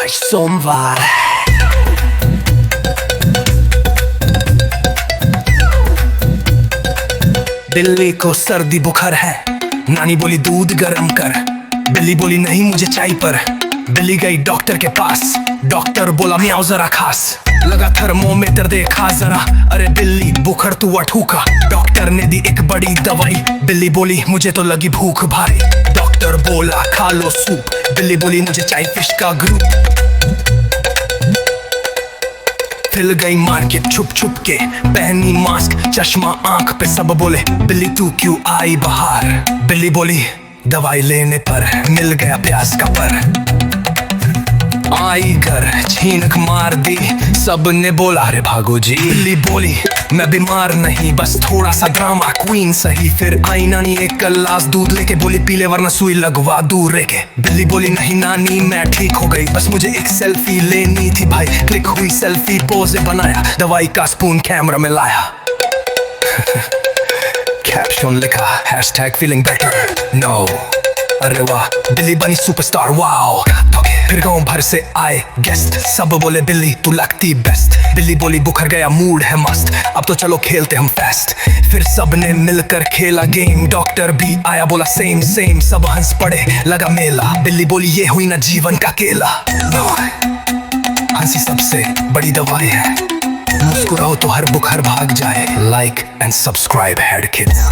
आज सोमवार बिल्ली को सर्दी बुखार है, नानी बोली दूध गर्म कर। बिल्ली बोली नहीं मुझे चाय पर। बिल्ली गई डॉक्टर के पास, डॉक्टर बोला म्याऊं जरा खास। लगा थर्मोमीटर देखा जरा, अरे बिल्ली बुखार तू अठूका। डॉक्टर ने दी एक बड़ी दवाई, बिल्ली बोली मुझे तो लगी भूख भारी। डॉक्टर बोला खा लो सूप, बिल्ली बोली मुझे चाहिए फिश का ग्रुप। फिर गई मार्केट छुप छुप के, पहनी मास्क चश्मा आंख पे, सब बोले बिल्ली तू क्यों आई बाहर। बिल्ली बोली दवाई लेने पर मिल गया प्याज का पर। आई घर छीनक मार दी, सब ने बोला अरे भागो जी। बिल्ली बोली मैं बीमार नहीं, बस थोड़ा सा ड्रामा क्वीन सही। फिर आई नानी एक गिलास दूध लेके, बोली पी ले वरना सुई लगवा दूर रह के। बिल्ली बोली नहीं नानी मैं ठीक हो गई, बस मुझे एक सेल्फी लेनी थी भाई। क्लिक हुई सेल्फी, पोज बनाया, दवाई का स्पून कैमरा में लाया। कैप्शन लिखा हैशटैग फीलिंग बेटर नो। अरे वाह बिल्ली बनी सुपरस्टार वाओ। फिर गांव भर से आए गेस्ट, सब बोले बिल्ली तू लगती बेस्ट। बिल्ली बोली बुखार गया मूड है मस्त, अब तो चलो खेलते हम फेस्ट। फिर सब ने मिलकर खेला गेम, डॉक्टर भी आया बोला सेम सेम। सब हंस पड़े लगा मेला, बिल्ली बोली ये हुई ना जीवन का केला। हंसी सबसे बड़ी दवाई है, मुस्कुराओ तो हर बुखार भाग जाए। Like and subscribe head kids.